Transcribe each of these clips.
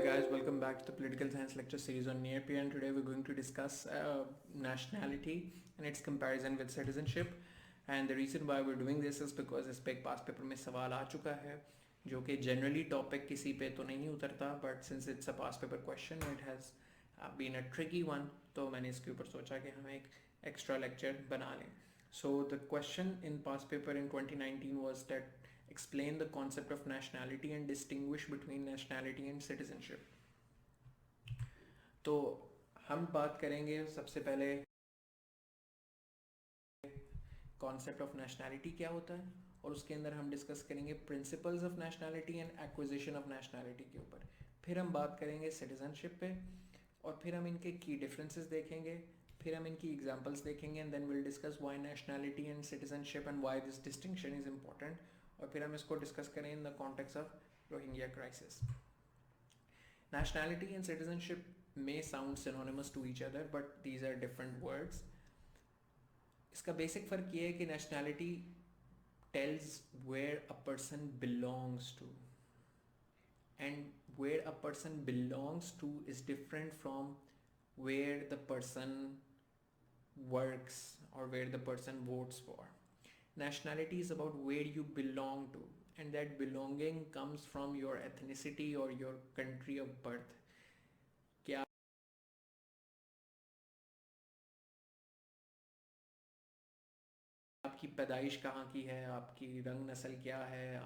guys, welcome back to the political science lecture series on near-peer, and today we're going to discuss nationality and its comparison with citizenship. And the reason why we're doing this is because इस पे एक पास paper में सवाल आ चुका है जो कि generally topic किसी पे तो नहीं उतरता, but since it's a past paper question it has been a tricky one, तो मैंने इसके ऊपर सोचा कि हम एक extra lecture बना लें. So the question in past paper in 2019 was that explain the concept of nationality and distinguish between nationality and citizenship. तो हम बात करेंगे सबसे पहले कॉन्सेप्ट ऑफ नेशनैलिटी क्या होता है, और उसके अंदर हम डिस्कस करेंगे principles of nationality and acquisition of nationality के ऊपर. फिर हम बात करेंगे सिटीजनशिप पे, और फिर हम इनके की डिफरेंसेस देखेंगे, फिर हम इनकी एग्जांपल्स देखेंगे, and then will discuss why nationality and citizenship and why this distinction is important. और फिर हम इसको डिस्कस करें in the context of Rohingya crisis. Nationality and citizenship may sound synonymous to each other, but these are different words. इसका basic फ़र्क ये है कि nationality tells where a person belongs to, and where a person belongs to is different from where the person works or where the person votes for. Nationality is about where you belong to, and that belonging comes from your ethnicity or your country of birth. क्या आपकी पैदाइश कहाँ की है, आपकी रंग नस्ल क्या है,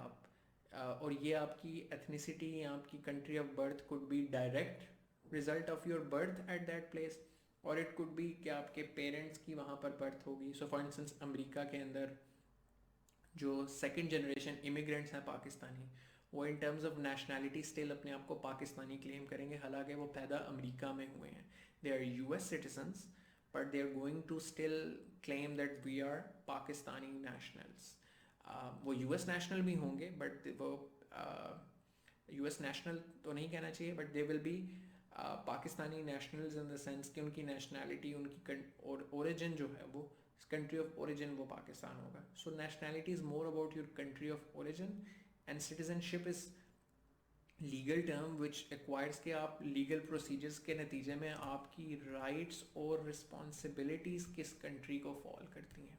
और ये आपकी एथनिसिटी, आपकी country of birth could be direct result of your birth at that place, और इट कुड बी कि आपके पेरेंट्स की वहाँ पर बर्थ होगी. सो फॉर इंस्टेंस अमेरिका के अंदर जो सेकंड जनरेशन इमिग्रेंट्स हैं पाकिस्तानी, वो in terms of nationality still अपने आप को पाकिस्तानी क्लेम करेंगे, हालांकि वो पैदा अमेरिका में हुए हैं. They are US citizens, but they are going to still claim that we are Pakistani nationals. वो यूएस नेशनल भी होंगे, बट वो यूएस नेशनल तो नहीं कहना चाहिए, but they will be Pakistani nationals in the sense कि उनकी नेशनैलिटी, उनकी ओरिजिन जो है वो country of origin वो पाकिस्तान होगा. So nationality is more about your country of origin, and citizenship is legal term which acquires कि आप legal procedures के नतीजे में आपकी rights और responsibilities किस country को fall करती हैं.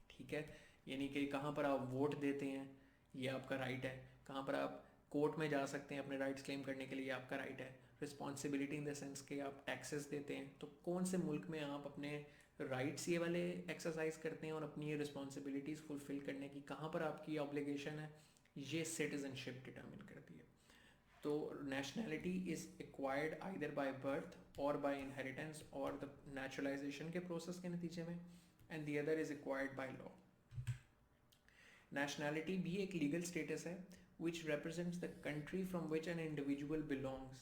ठीक है, यानी कि कहाँ पर आप वोट देते हैं ये आपका राइट है, कहाँ पर आप कोर्ट में जा सकते हैं अपने राइट्स क्लेम करने के लिए आपका राइट है. रिस्पॉन्सिबिलिटी इन द सेंस कि आप टैक्सेस देते हैं, तो कौन से मुल्क में आप अपने राइट्स ये वाले एक्सरसाइज करते हैं और अपनी ये रिस्पॉन्सिबिलिटीज़ फुलफिल करने की कहाँ पर आपकी ऑब्लिगेशन है, ये सिटीजनशिप डिटर्मिन करती है. तो nationality is acquired either by birth और बाय इनहेरिटेंस और द नेचुरलाइजेशन के प्रोसेस के नतीजे में, and the other is acquired by law. Nationality भी एक लीगल स्टेटस है which represents the country from which an individual belongs.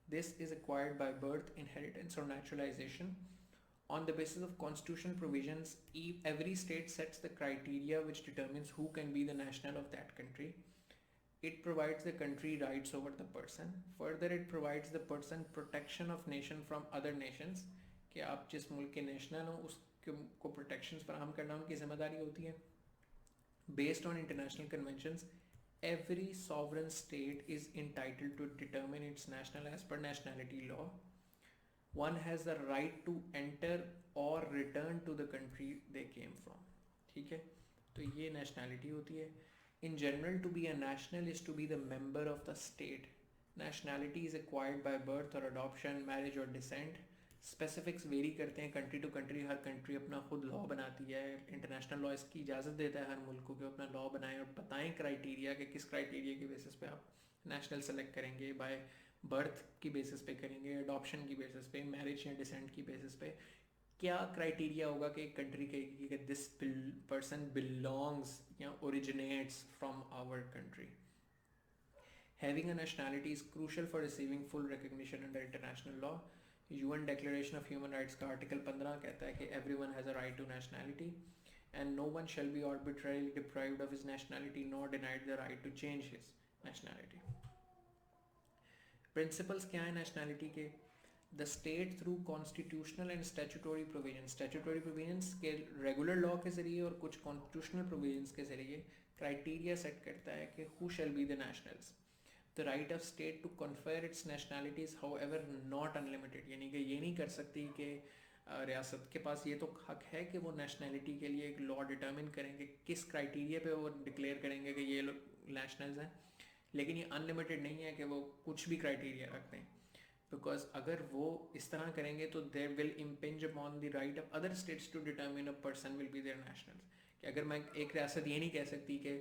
This is acquired by birth, inheritance or naturalization. On the basis of constitutional provisions, every state sets the criteria which determines who can be the national of that country. It provides the country rights over the person. Further, it provides the person protection of nation from other nations. कि आप जिस मुल्क के national हो उसको protections फराहम करना उनकी जिम्मेदारी होती है. Based on international conventions, every sovereign state is entitled to determine its national as per nationality law. One has the right to enter or return to the country they came from. ठीक है, तो ये nationality होती है. In general, to be a national is to be the member of the state. Nationality is acquired by birth or adoption, marriage or descent. Specifics vary करते हैं country to country, हर country अपना खुद law बनाती है. International law इसकी इजाज़त देता है हर मुल्क को कि अपना लॉ बनाएं और बताएं क्राइटेरिया कि किस क्राइटेरिया के बेसिस पे आप नेशनल सेलेक्ट करेंगे. बाय बर्थ की बेसिस पे करेंगे, अडॉप्शन की बेसिस पे, मैरिज या डिसेंट की बेसिस पे. क्या क्राइटेरिया होगा कि एक कंट्री कहेगी कि दिस पर्सन बिलोंग्स या originates from our country. Having a nationality is crucial for receiving full recognition under international law. UN Declaration of Human Rights का आर्टिकल 15 कहता है कि everyone has a right to nationality and no one shall be arbitrarily deprived of his nationality nor denied the right to change his nationality. Principles क्या है nationality के? The state through constitutional and statutory provisions के regular law के ज़रिए और कुछ constitutional provisions के ज़रिए criteria set करता है कि who shall be the nationals. The right of state to confer its nationality is however not unlimited, यानी कि ये नहीं कर सकती कि रियासत के पास ये तो हक है कि वो नेशनैलिटी के लिए एक लॉ डिटर्मिन करेंगे, किस क्राइटेरिया पे वो डिक्लेयर करेंगे कि ये लोग नेशनल्स हैं, लेकिन ये अनलिमिटेड नहीं है कि वो कुछ भी क्राइटेरिया रखते हैं, बिकॉज अगर वो इस तरह करेंगे तो there will impinge upon the right of other states to determine a person will be their nationals. कि अगर मैं एक रियासत ये नहीं कह सकती कि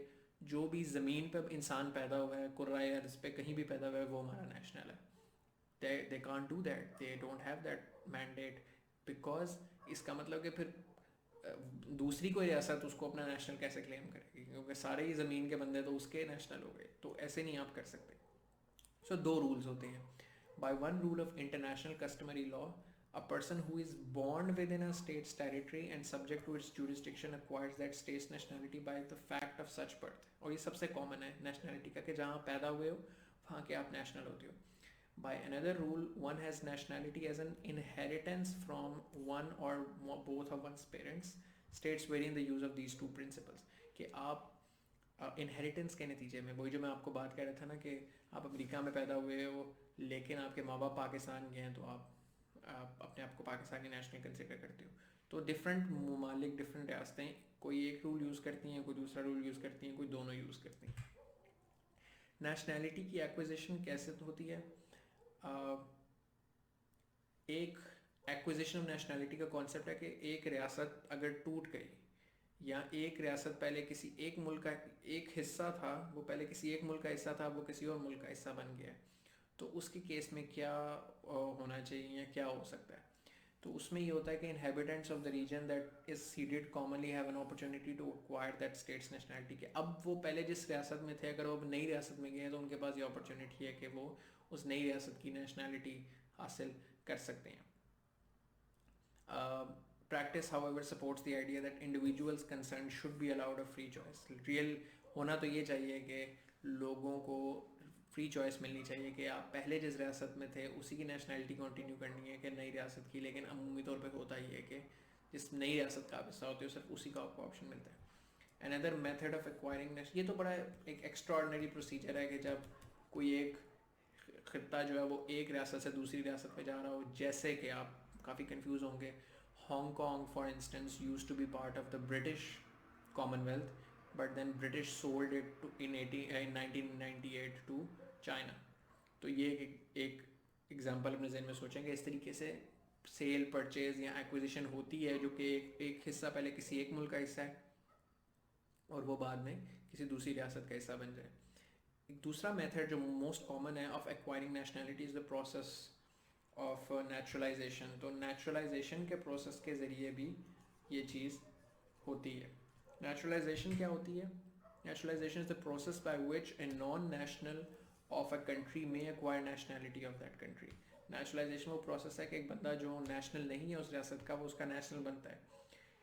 जो भी ज़मीन पर इंसान पैदा हुआ है, कुर्रा या इस पर कहीं भी पैदा हुआ है, वो हमारा नेशनल है। they can't do that, they don't have that mandate, because इसका मतलब कि फिर दूसरी कोई रियासत उसको अपना नेशनल कैसे क्लेम करेगी, क्योंकि सारे ही ज़मीन के बंदे तो उसके नेशनल हो गए, तो ऐसे नहीं आप कर सकते। सो दो रूल्स होते हैं। By one rule of international customary law, a person who is born within a state's territory and subject to its jurisdiction acquires that state's nationality by the fact of such birth। और ये सबसे common है nationality का, कि जहाँ पैदा हुए हो वहाँ के आप नेशनल होते हो। By another rule, one has nationality as an inheritance from one or both of one's parents. States vary in the use of these two principles। कि आप इनहेरिटेंस के नतीजे में, वही जो मैं आपको बात कह रहा था ना कि आप अमेरिका में पैदा हुए हो लेकिन आपके माँ बाप पाकिस्तान के हैं, तो आप अपने आप को पाकिस्तानी नेशनल कंसिडर करते हो। तो डिफरेंट ममालिक, डिफरेंट रियासतें कोई एक रूल यूज़ करती हैं, कोई दूसरा रूल यूज़ करती हैं, कोई दोनों यूज़ करती हैं। नेशनैलिटी की एक्विजिशन कैसे होती है? एक एक्विजिशन ऑफ नेशनैलिटी का कॉन्सेप्ट है कि एक रियासत अगर टूट गई, या एक रियासत पहले किसी एक मुल्क का एक हिस्सा था, वो पहले किसी एक मुल्क का हिस्सा था, वो किसी और मुल्क का हिस्सा बन गया है, तो उसके केस में क्या होना चाहिए या क्या हो सकता है? तो उसमें ये होता है कि inhabitants of the region that is ceded commonly have an opportunity to acquire that state's nationality. के अब वो पहले जिस रियासत में थे, अगर वो अब नई रियासत में गए हैं, तो उनके पास ये अपॉर्चुनिटी है कि वो उस नई रियासत की नेशनैलिटी हासिल कर सकते हैं। Practice, however, supports the idea that individuals concerned should be allowed a free choice। Real होना तो ये चाहिए कि लोगों को फ्री चॉइस मिलनी चाहिए कि आप पहले जिस रियासत में थे उसी की नेशनैलिटी कंटिन्यू करनी है कि नई रियासत की, लेकिन अमूमी तौर पे होता ही है कि जिस नई रियासत का आप हिस्सा होते हो सिर्फ उसी का आपको ऑप्शन मिलता है। अनदर मेथड ऑफ एक्वायरिंग, ये तो बड़ा एक एक्स्ट्राऑर्डिनरी प्रोसीजर है कि जब कोई एक खिता जो है वो एक रियासत से दूसरी रियासत में जा रहा हो, जैसे कि आप काफ़ी कंफ्यूज होंगे, Hong Kong for instance used to be part of the British Commonwealth, but then British sold it to in 1998 to China. तो ये एक एग्जांपल अपने जहन में सोचेंगे, इस तरीके से सेल, परचेज या एक्विजिशन होती है, जो कि एक हिस्सा पहले किसी एक मुल्क का हिस्सा है और वो बाद में किसी दूसरी रियासत का हिस्सा बन जाए। एक दूसरा मेथड जो मोस्ट कॉमन है of acquiring nationality is the process of naturalisation. तो नेचुरलाइजेशन के प्रोसेस के ज़रिए भी ये चीज़ होती है। नेचुरलाइजेशन क्या होती है? Naturalization is the process by which a non-national of a country may acquire nationality of that country। Naturalization वो प्रोसेस है कि एक बंदा जो नेशनल नहीं है उस रियासत का, वो उसका नेशनल बनता है।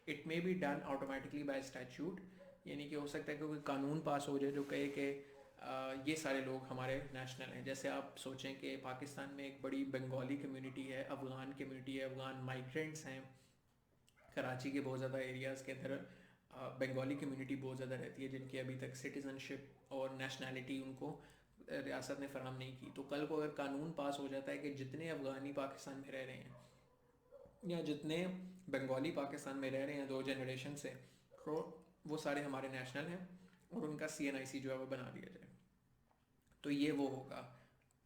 It may be done automatically bye statute, यानी कि हो सकता है कि कोई कानून पास हो जाए जो कहे कि ये सारे लोग हमारे नेशनल हैं। जैसे आप सोचें कि पाकिस्तान में एक बड़ी बंगाली कम्युनिटी है, अफ़गान कम्युनिटी है, अफ़गान माइग्रेंट्स हैं, कराची के बहुत ज़्यादा एरियाज़ के अंदर बंगाली कम्युनिटी बहुत ज़्यादा रहती है, जिनकी अभी तक सिटीज़नशिप और नेशनैलिटी उनको रियासत ने फराहम नहीं की। तो कल को अगर कानून पास हो जाता है कि जितने अफ़गानी पाकिस्तान में रह रहे हैं या जितने बंगाली पाकिस्तान में रह रहे हैं 2 जनरेशन से, तो वो सारे हमारे नेशनल हैं और उनका CNIC जो है वो बना दिया जाए, तो ये वो होगा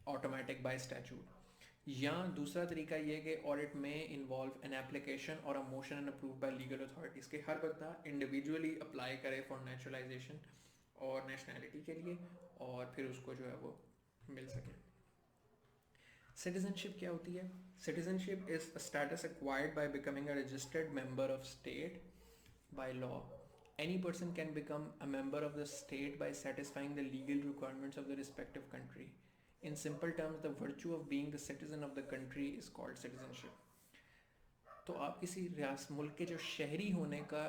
ऑटोमेटिक बाय स्टैट्यूट। या दूसरा तरीका ये कि और इट में इन्वॉल्व एन एप्लीकेशन और a motion and approve by legal authorities के हर बंदा इंडिविजुअली अप्लाई करे फॉर नेचुरलाइजेशन और नेशनैलिटी के लिए, और फिर उसको जो है वो मिल सके। सिटीजनशिप क्या होती है? Citizenship is a status acquired by becoming a registered member of state by law. Any person can become a member of the state by satisfying the legal requirements of the respective country। In simple terms, the virtue of being the citizen of the country is called citizenship। तो आप किसी मुल्क के जो शहरी होने का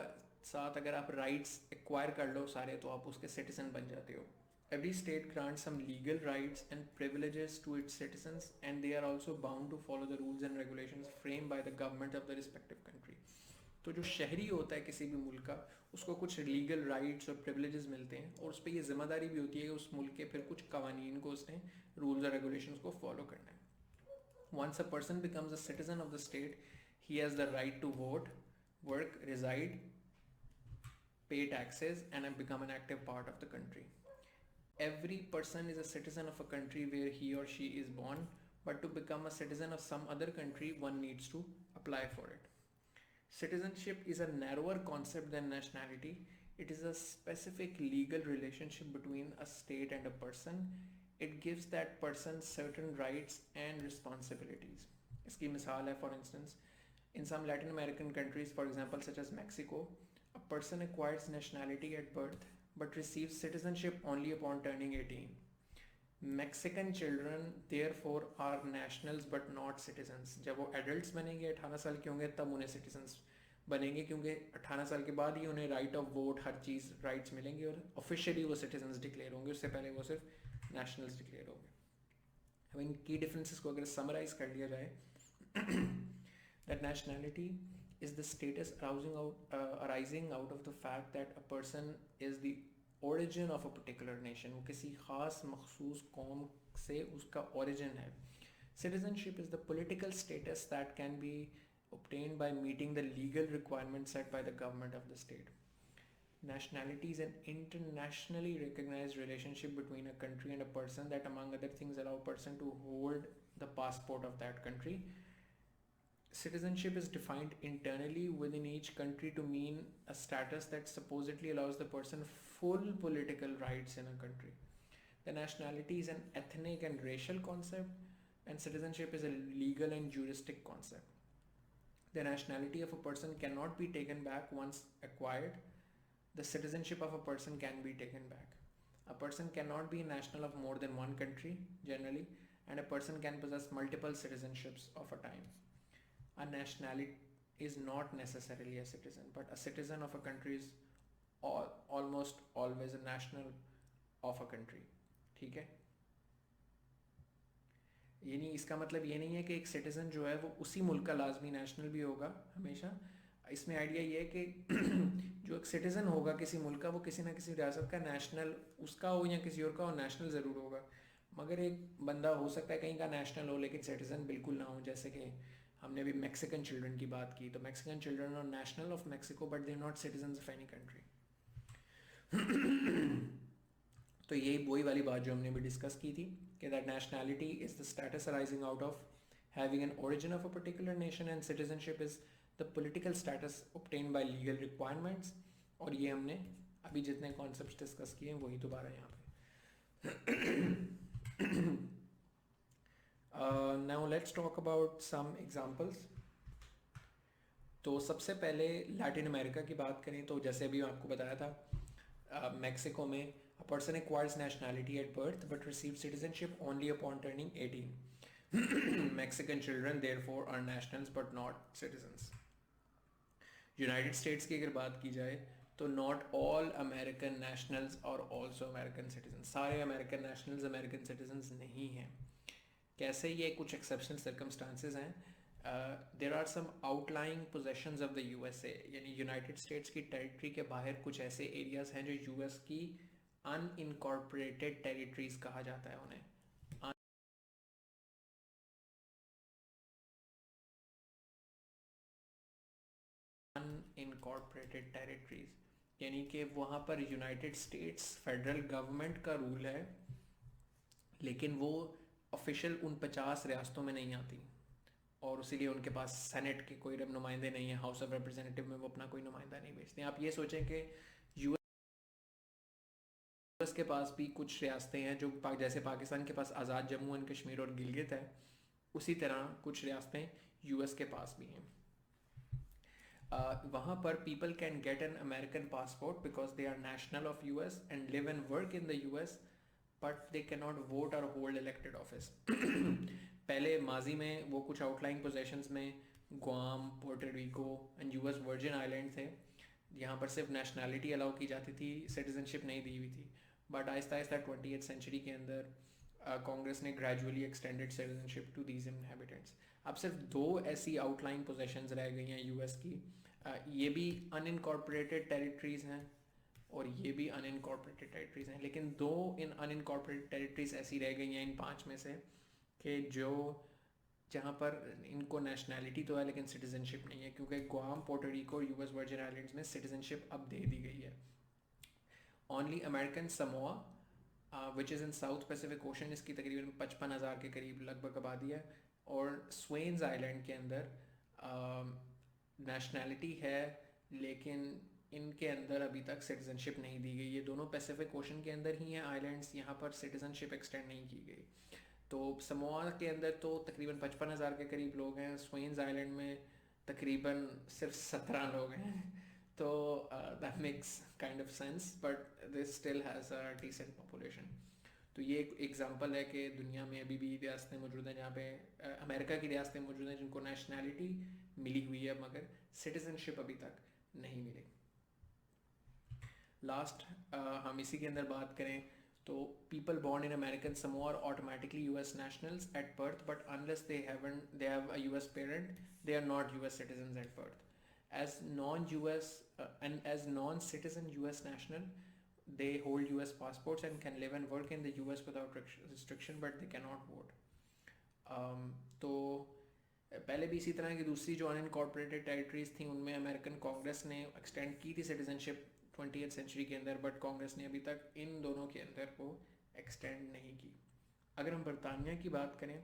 साथ अगर आप राइट्स एक्वायर कर लो सारे, तो आप उसके सिटीजन बन जाते हो। Every state grants some legal rights and privileges to its citizens, and they are also bound to follow the rules and regulations framed by the government of the respective country। तो जो शहरी होता है किसी भी मुल्क का, उसको कुछ लीगल राइट्स और प्रिविलेजेस मिलते हैं, और उस पर ये जिम्मेदारी भी होती है कि उस मुल्क के फिर कुछ कवानीन को उसने, रूल्स और रेगुलेशंस को फॉलो करना है. Once a person becomes a citizen of the state, he has the right to vote, work, reside, pay taxes, and become an active part of the country. Every person is a citizen of a country where he or she is born, but to become a citizen of some other country, one needs to apply for it. Citizenship is a narrower concept than nationality. It is a specific legal relationship between a state and a person. It gives that person certain rights and responsibilities. इसकी मिसाल है, for instance, in some Latin American countries, for example, such as Mexico, a person acquires nationality at birth but receives citizenship only upon turning 18. Mexican children therefore are nationals but not citizens. जब वो adults बनेंगे, 18 साल के होंगे, तब उन्हें citizens बनेंगे, क्योंकि 18 साल के बाद ही उन्हें right of vote, her cheese rights मिलेंगी, और officially वो citizens declare होंगे. उससे पहले वो सिर्फ nationals declare होंगे. अब इन key differences को अगर summarize कर लिया जाए, that nationality is the status arising out of the fact that a person is the origin of a particular nation. वो किसी ख़ास मखसूस कौम से उसका origin है. Citizenship is the political status that can be obtained by meeting the legal requirements set by the government of the state. Nationality is an internationally recognized relationship between a country and a person that, among other things, allow a person to hold the passport of that country. Citizenship is defined internally within each country to mean a status that supposedly allows the person full political rights in a country. The nationality is an ethnic and racial concept, and citizenship is a legal and juristic concept. The nationality of a person cannot be taken back once acquired. The citizenship of a person can be taken back. A person cannot be a national of more than one country generally, and a person can possess multiple citizenships of a time. A nationality is not necessarily a citizen, but a citizen of a country is almost always a national of a country. ठीक है, ये नहीं, इसका मतलब ये नहीं है कि एक सिटीजन जो है वो उसी मुल्क का लाजमी नेशनल भी होगा हमेशा. इसमें आइडिया ये है कि जो एक सिटीजन होगा किसी मुल्क का, वो किसी ना किसी रियासत का नेशनल उसका हो या किसी और का हो, नेशनल ज़रूर होगा. मगर एक बंदा हो सकता है कहीं का नेशनल हो लेकिन सिटीजन बिल्कुल ना हो. जैसे कि हमने अभी मैक्सिकन चिल्ड्रन की बात की, तो Mexican children are national of Mexico but they are not citizens of any country. तो यही वही वाली बात जो हमने भी डिस्कस की थी कि that nationality is the status arising out of having an origin of a particular nation, and citizenship is the political status obtained by legal requirements. और ये हमने अभी जितने कॉन्सेप्ट्स डिस्कस किए हैं वही दोबारा यहाँ पे. Now let's talk about some examples. तो सबसे पहले लैटिन अमेरिका की बात करें तो जैसे अभी आपको बताया था, मेक्सिको में a person acquires nationality at birth but receives citizenship only upon turning 18. Mexican children therefore are nationals but not citizens. United States की अगर बात की जाए तो नॉट ऑल अमेरिकन नेशनल्स और ऑल्सो अमेरिकन सिटीजन. सारे अमेरिकन नेशनल्स अमेरिकन सिटीजन्स नहीं हैं. कैसे? ये कुछ एक्सेप्शनल सर्कमस्टांसेस हैं. There are some outlying possessions of the USA, यानी यूनाइटेड स्टेट्स की टेरिटरी के बाहर कुछ ऐसे एरियाज हैं जो यूएस की अनइनकॉर्पोरेटेड टेरिटरीज कहा जाता है उन्हें. अनइनकॉर्पोरेटेड टेरिटरीज यानी कि वहाँ पर यूनाइटेड स्टेट्स फेडरल गवर्नमेंट का रूल है, लेकिन वो ऑफिशियल उन 50 रियासतों में नहीं आती, और इसीलिए उनके पास सेनेट के कोई नुमाइंदे नहीं है. हाउस ऑफ रिप्रेजेंटेटिव में वो अपना कोई नुमाइंदा नहीं भेजते. आप ये सोचें कि यूएस के पास भी कुछ रियासतें हैं जो जैसे पाकिस्तान के पास आज़ाद जम्मू एंड कश्मीर और गिलगित है, उसी तरह कुछ रियासतें यूएस के पास भी हैं. वहाँ पर people can get an American passport because they are national of US and live and work in the US, but they can not vote और होल्ड इलेक्टेड ऑफिस. पहले माजी में वो कुछ आउटलाइंग पोजेशंस में Guam, Puerto Rico and US Virgin island थे, यहाँ पर सिर्फ नेशनैलिटी अलाउ की जाती थी, सिटीजनशिप नहीं दी हुई थी. But Aahista Aahista 20th century के अंदर कांग्रेस ने gradually extended citizenship to these inhabitants. अब सिर्फ दो ऐसी आउटलाइन पोजेशंस रह गई हैं यूएस की, ये भी अनइनकॉर्पोरेटेड टेरिटरीज हैं और ये भी अनइनकॉर्पोरेटेड टेरिटरीज हैं, लेकिन दो इन अनइनकॉर्पोरेटेड टेरिटरीज ऐसी रह गई हैं इन 5 में से कि जो जहाँ पर इनको नेशनैलिटी तो है लेकिन सिटीजनशिप नहीं है, क्योंकि गुआम, पोर्टोरिको और यूएस वर्जिन आइलैंड्स में सिटीजनशिप अब दे दी गई है। Only American Samoa which is in south Pacific ocean, इसकी तकरीबन 55,000 के करीब लगभग आबादी है, और स्वेन्स आइलैंड के अंदर नेशनैलिटी है लेकिन इनके अंदर अभी तक सिटीजनशिप नहीं दी गई। ये दोनों पैसिफिक ओशन के अंदर ही हैं आइलैंड्स, यहाँ पर सिटीजनशिप एक्सटेंड नहीं की गई। तो समोआ के अंदर तो तकरीबन 55,000 के करीब लोग हैं, स्वेन्स आइलैंड में तकरीबन सिर्फ 17 लोग हैं। तो that makes kind of sense, but this still has a decent population. तो ये एक एग्जांपल है कि दुनिया में अभी भी रियासतें मौजूद हैं जहाँ पे अमेरिका की रियासतें मौजूद हैं जिनको नेशनैलिटी मिली हुई है मगर सिटीजनशिप अभी तक नहीं मिली। लास्ट हम इसी के अंदर बात करें तो people born in American Samoa are automatically US nationals at birth, but unless they have a US parent they are not US citizens at birth. As non-US and as non-citizen US national, they hold US passports and can live and work in the US without restriction, but they cannot vote. तो पहले भी इसी तरह की दूसरी जो unincorporated territories थी उनमें अमेरिकन कांग्रेस ने एक्सटेंड की थी सिटीजनशिप 20th सेंचुरी के अंदर, बट कांग्रेस ने अभी तक इन दोनों के अंदर वो एक्सटेंड नहीं की। अगर हम बरतानिया की बात करें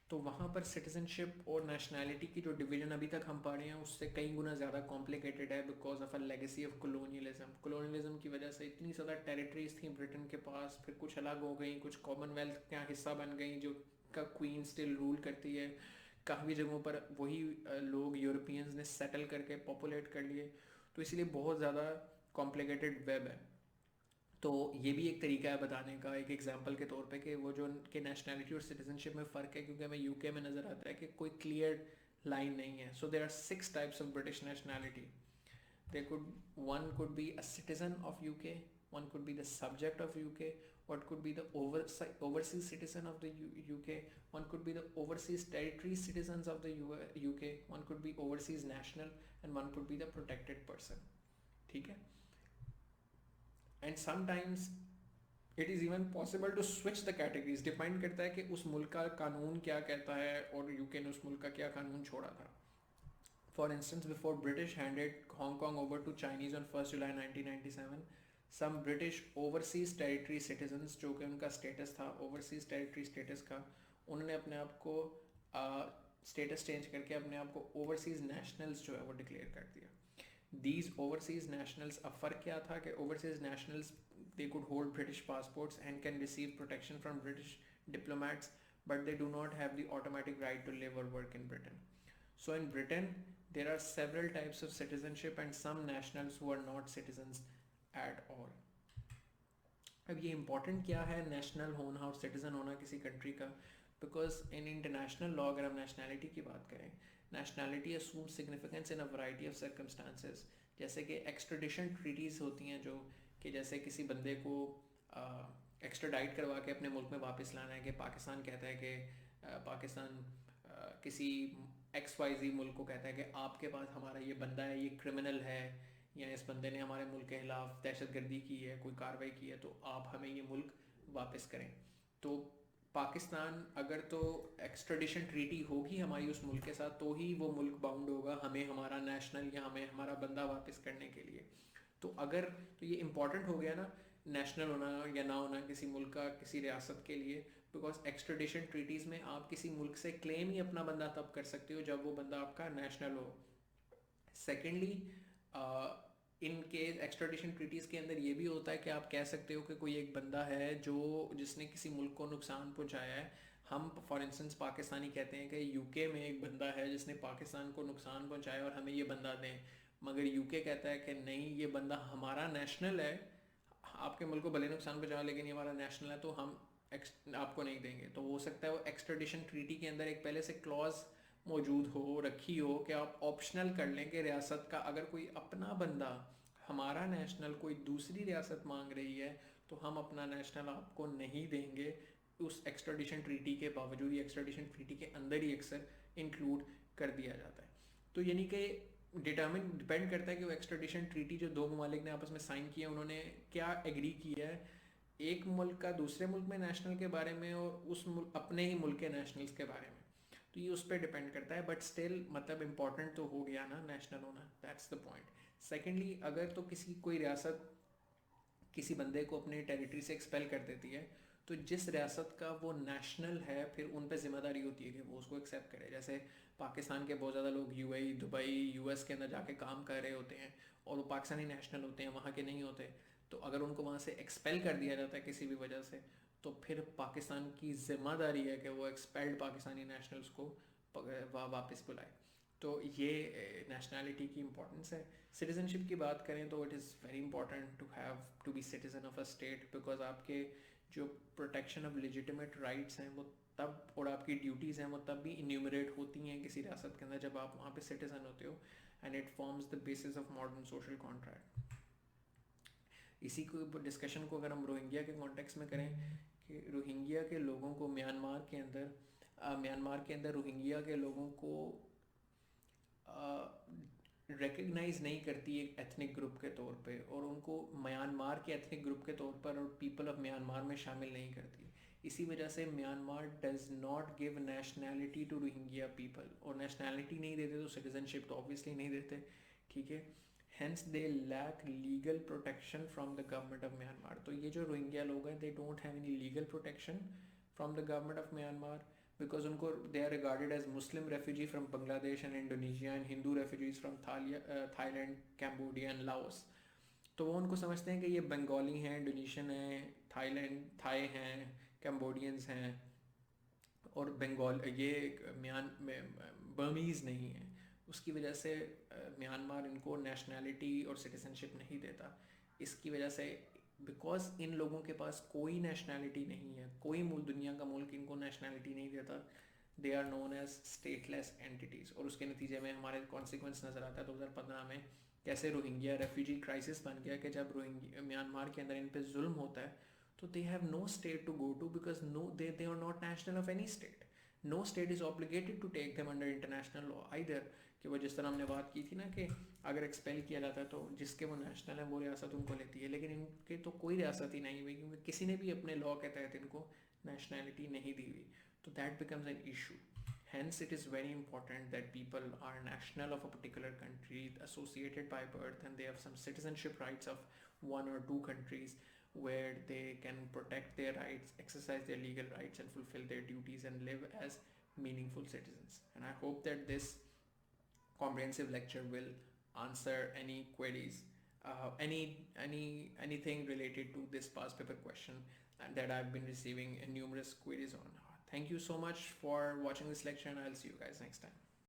तो वहाँ पर सिटीजनशिप और नेशनैलिटी की जो डिवीजन अभी तक हम पढ़ रहे हैं उससे कई गुना ज़्यादा कॉम्प्लिकेटेड है, because of a legacy of colonialism की वजह से इतनी ज़्यादा टेरिटरीज थी ब्रिटेन के पास, फिर कुछ अलग हो गई, कुछ कॉमनवेल्थ का हिस्सा बन गई जो का क्वीन स्टिल रूल करती है, काफ़ी जगहों पर वही लोग यूरोपियंस ने सेटल करके पॉपुलेट कर लिए, तो इसलिए बहुत ज़्यादा कॉम्प्लिकेटेड वेब है। तो ये भी एक तरीका है बताने का, एक एग्जांपल के तौर पे कि वो जो उनके नेशनैलिटी और सिटीजनशिप में फ़र्क है, क्योंकि हमें यूके में नज़र आता है कि कोई क्लियर लाइन नहीं है। So there are 6 types of British nationality. one could be a citizen of UK, one could be the subject of UK, one could be the overseas citizen of the UK, one could be the overseas territory citizens of the UK, one could be overseas national, and one could be the protected person। ठीक है, and sometimes it is even possible to switch the categories, depend करता है कि उस मुल्क का कानून क्या कहता है और यूके ने उस मुल्क का क्या कानून छोड़ा था। For instance, before British handed Hong Kong over to Chinese on 1 July 1997, some British overseas territory citizens, जो कि उनका स्टेटस था ओवरसीज टेरिटरी स्टेटस का, उन्होंने अपने आप को स्टेटस चेंज करके अपने आप को ओवरसीज नेशनल्स जो है वो डिक्लेयर कर दिया। These overseas nationals, अब फ़र्क क्या था कि overseas nationals they could hold British passports and can receive protection from British diplomats, but they do not have the automatic right to live or work in Britain. So in Britain there are several types of citizenship and some nationals who are not citizens at all. अब ये important क्या है national होना और citizen होना किसी country का, because in international law अगर हम nationality की बात करें, nationality assumes significance in a variety of circumstances, जैसे कि extradition treaties होती हैं जो कि जैसे किसी बंदे को एक्स्ट्राडाइट करवा के अपने मुल्क में वापस लाना है, कि पाकिस्तान कहता है कि पाकिस्तान किसी XYZ मुल्क को कहता है कि आपके पास हमारा ये बंदा है, ये क्रिमिनल है, या इस बंदे ने हमारे मुल्क के खिलाफ दहशतगर्दी की है, कोई कार्रवाई की है, तो आप हमें ये मुल्क वापस करें। तो पाकिस्तान अगर तो एक्स्ट्राडिशन ट्रीटी होगी हमारी उस मुल्क के साथ, तो ही वो मुल्क बाउंड होगा हमें हमारा नेशनल या हमें हमारा बंदा वापस करने के लिए। तो अगर तो ये इम्पॉर्टेंट हो गया ना नेशनल होना या ना होना किसी मुल्क का किसी रियासत के लिए, बिकॉज एक्स्ट्राडिशन ट्रीटीज़ में आप किसी मुल्क से क्लेम ही अपना बंदा तब कर सकते हो जब वो बंदा आपका नेशनल हो। Secondly, in case extradition treaties के अंदर ये भी होता है कि आप कह सकते हो कि कोई एक बंदा है जो जिसने किसी मुल्क को नुकसान पहुंचाया है। हम फॉर इंस्टेंस पाकिस्तानी कहते हैं कि यूके में एक बंदा है जिसने पाकिस्तान को नुकसान पहुंचाया और हमें ये बंदा दें, मगर यूके कहता है कि नहीं, ये बंदा हमारा नेशनल है, आपके मुल्क को भले नुकसान पहुंचाओ लेकिन ये हमारा नेशनल है, तो हम आपको नहीं देंगे। तो हो सकता है वो एक्स्ट्राडिशन ट्रीटी के अंदर एक पहले से क्लॉज मौजूद हो रखी हो कि आप ऑप्शनल कर लें कि रियासत का अगर कोई अपना बंदा हमारा नेशनल कोई दूसरी रियासत मांग रही है तो हम अपना नेशनल आपको नहीं देंगे, उस एक्स्ट्राडिशन ट्रीटी के बावजूद या एक्स्ट्राडिशन ट्रीटी के अंदर ही अक्सर इंक्लूड कर दिया जाता है। तो यानी कि डिपेंड करता है कि वो एक्स्ट्राडिशन ट्रीटी जो दो ममालिक ने आपस में साइन किया उन्होंने क्या एग्री किया है एक मुल्क का दूसरे मुल्क में नेशनल के बारे में और उस मुल्क अपने ही मुल्क के नेशनल्स के बारे में। तो ये उस पर डिपेंड करता है, बट स्टिल मतलब इम्पॉर्टेंट तो हो गया ना नेशनल होना, दैट्स द पॉइंट। सेकेंडली, अगर तो किसी कोई रियासत किसी बंदे को अपने टेरिटरी से एक्सपेल कर देती है तो जिस रियासत का वो नेशनल है फिर उन पर जिम्मेदारी होती है कि वो उसको एक्सेप्ट करे। जैसे पाकिस्तान के बहुत ज़्यादा लोग यूएई, दुबई, यूएस के अंदर जाके काम कर रहे होते हैं और वो पाकिस्तानी नेशनल होते हैं, वहाँ के नहीं होते। तो अगर उनको वहाँ से एक्सपेल कर दिया जाता है किसी भी वजह से तो फिर पाकिस्तान की जिम्मेदारी है कि वो एक्सपेल्ड पाकिस्तानी नेशनल्स को वापस बुलाए। तो ये नेशनैलिटी की इंपॉर्टेंस है। सिटीज़नशिप की बात करें तो it is very important to have to be citizen of a state, because आपके जो प्रोटेक्शन ऑफ लेजिटिमेट राइट्स हैं वो तब और आपकी ड्यूटीज़ हैं वो तब भी इन्यूमरेट होती हैं किसी रियासत के अंदर जब आप वहाँ पे सिटीज़न होते हो, and it forms the basis of modern social contract. इसी को डिस्कशन को अगर हम रोहिंग्या के कॉन्टेक्स्ट में करें कि रोहिंग्या के लोगों को म्यांमार के अंदर रोहिंग्या के लोगों को रिकग्नाइज नहीं करती एक एथनिक ग्रुप के तौर पे और उनको म्यांमार के एथनिक ग्रुप के तौर पर और पीपल ऑफ म्यांमार में शामिल नहीं करती। इसी वजह से Myanmar does not give nationality to Rohingya people, और नेशनैलिटी नहीं देते तो सिटीजनशिप तो ऑब्वियसली नहीं देते, ठीक है। Hence they lack legal protection from the government of Myanmar. तो ये जो रोहिंग्या लोग हैं they don't have any legal protection from the government of Myanmar, because उनको they are regarded as Muslim refugee from Bangladesh and Indonesia and Hindu refugees from Thailand, Cambodia and Laos. तो वो उनको समझते हैं कि ये बंगाली हैं, इंडोनेशियन हैं, थाई हैं, कैम्बोडियंस हैं और बंगाल ये बर्मीज़ नहीं है। उसकी वजह से म्यांमार इनको नेशनैलिटी और सिटीजनशिप नहीं देता। इसकी वजह से बिकॉज इन लोगों के पास कोई नेशनैलिटी नहीं है, कोई मुल्क दुनिया का मुल्क इनको नेशनैलिटी नहीं देता, they are known as stateless entities. और उसके नतीजे में हमारे कॉन्सिक्वेंस नज़र आता है 2015 में कैसे रोहिंग्या रेफ्यूजी क्राइसिस बन गया कि जब रोहिंग्या म्यांमार के अंदर इन पर जुल्म होता है तो they have no state to go to because they are not national of any state. No state is obligated to take them under international law either। कि वो जिस तरह हमने बात की थी ना कि अगर एक्सपेल किया जाता है तो जिसके वो नेशनल है वो रियासत उनको लेती है, लेकिन इनके तो कोई रियासत ही नहीं हुई क्योंकि किसी ने भी अपने लॉ के तहत इनको नेशनैलिटी नहीं दी हुई। तो that becomes an issue. Hence, it is very important that people are national of a particular country, associated by birth, and they have some citizenship rights of one or two countries where they can protect their rights, exercise their legal rights, and fulfill their duties and live as meaningful citizens. And I hope that this comprehensive lecture will answer any queries, anything related to this past paper question that I've been receiving numerous queries on. Thank you so much for watching this lecture, and I'll see you guys next time.